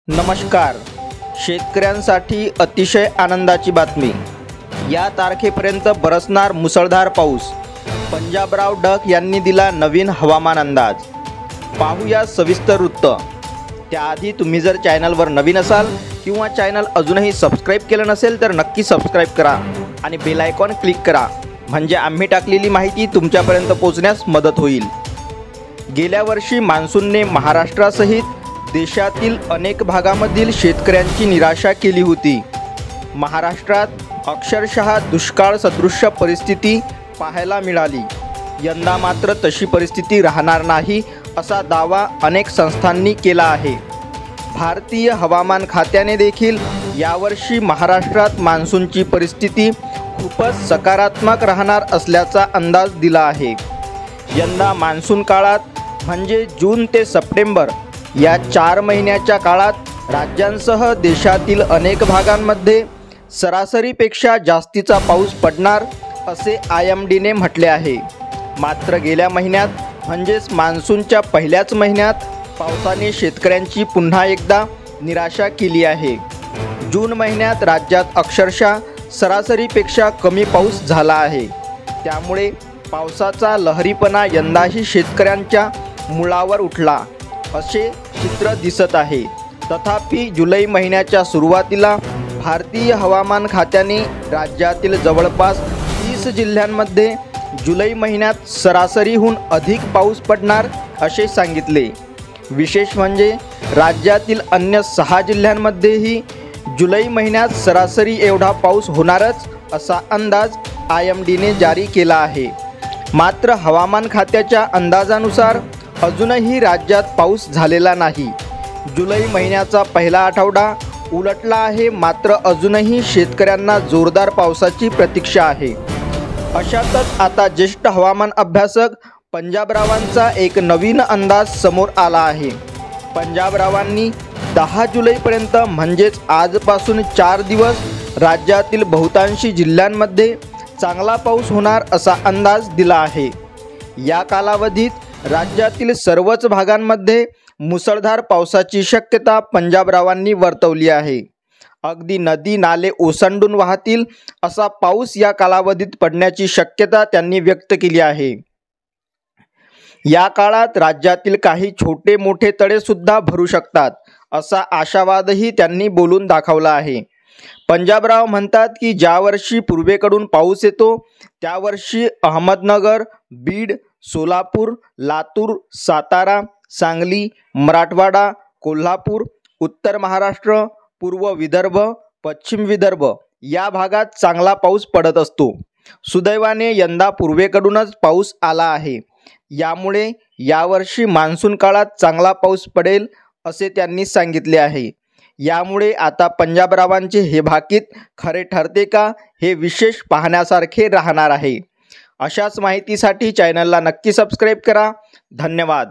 नमस्कार. शेतकऱ्यांसाठी अतिशय आनंदाची बातमी. या तारखेपर्यंत बरसणार मुसळधार पाऊस. पंजाबराव डक यांनी दिला नवीन हवामान अंदाज. पाहूया सविस्तर वृत्त. त्याआधी तुम्ही जर चॅनलवर नवीन असाल किंवा चॅनल अजूनही सबस्क्राईब केलं नसेल तर नक्की सबस्क्राईब करा आणि बेल आयकॉन क्लिक करा, म्हणजे आम्ही टाकलेली माहिती तुमच्यापर्यंत पोहोचण्यास मदत होईल. गेल्या वर्षी मान्सूनने महाराष्ट्रासहित देशातील अनेक भागामधील शेतकऱ्यांची निराशा केली होती. महाराष्ट्रात अक्षरशः दुष्काळ सदृश्य परिस्थिती पाहायला मिळाली. यंदा मात्र तशी परिस्थिती राहणार नाही असा दावा अनेक संस्थांनी केला आहे. भारतीय हवामान खात्याने देखील यावर्षी महाराष्ट्रात मान्सूनची परिस्थिती खूपच सकारात्मक राहणार असल्याचा अंदाज दिला आहे. यंदा मान्सून काळात म्हणजे जून ते सप्टेंबर या 4 महिन्याच्या काळात राज्यांसह देशातील अनेक भागांमध्ये सरासरीपेक्षा जास्तीचा पाऊस पडणार असे IMDने म्हटले आहे. मात्र गेल्या महिन्यात म्हणजेच मान्सूनच्या पहिल्याच महिन्यात पावसाने शेतकऱ्यांची पुन्हा एकदा निराशा केली आहे. जून महिन्यात राज्यात अक्षरशः सरासरीपेक्षा कमी पाऊस झाला आहे. त्यामुळे पावसाचा लहरीपणा यंदाही शेतकऱ्यांच्या मुळावर उठला असे चित्र दिसत आहे. तथापि जुलै महिन्याच्या सुरुवातीला भारतीय हवामान खात्याने राज्यातील जवळपास 30 जिल्ह्यांमध्ये जुलै महिन्यात सरासरीहून अधिक पाऊस पडणार असे सांगितले. विशेष म्हणजे राज्यातील अन्य 6 जिल्ह्यांमध्येही जुलै महिन्यात सरासरी एवढा पाऊस होणारच असा अंदाज IMDने जारी केला आहे. मात्र हवामान खात्याच्या अंदाजानुसार अजूनही राज्यात पाऊस झालेला नाही. जुलै महिन्याचा पहिला आठवडा उलटला आहे, मात्र अजूनही शेतकऱ्यांना जोरदार पावसाची प्रतीक्षा आहे. अशातच आता ज्येष्ठ हवामान अभ्यासक पंजाबरावांचा एक नवीन अंदाज समोर आला आहे. पंजाबरावांनी 10 जुलैपर्यंत म्हणजेच आजपासून 4 दिवस राज्यातील बहुतांशी जिल्ह्यांमध्ये चांगला पाऊस होणार असा अंदाज दिला आहे. या कालावधीत राज्यातील सर्वच भागांमध्ये मुसळधार पावसाची शक्यता पंजाबरावांनी वर्तवली आहे. अगदी नदी नाले ओसंडून वाहतील असा पाऊस या कालावधीत पडण्याची शक्यता त्यांनी व्यक्त केली आहे. या काळात राज्यातील काही छोटे मोठे तळेसुद्धा भरू शकतात असा आशावादही त्यांनी बोलून दाखवला आहे. पंजाबराव म्हणतात की ज्या वर्षी पूर्वेकडून पाऊस येतो त्या वर्षी अहमदनगर, बीड, सोलापूर, लातूर, सातारा, सांगली, मराठवाडा, कोल्हापूर, उत्तर महाराष्ट्र, पूर्व विदर्भ, पश्चिम विदर्भ या भागात चांगला पाऊस पडत असतो. सुदैवाने यंदा पूर्वेकडूनच पाऊस आला आहे. यामुळे यावर्षी मान्सून काळात चांगला पाऊस पडेल असे त्यांनी सांगितले आहे. यामुळे आता पंजाबरावांचे हे भाकीत खरे ठरते का हे विशेष पाहण्यासारखे राहणार आहे. अशाच माहितीसाठी चॅनलला नक्की सबस्क्राईब करा. धन्यवाद.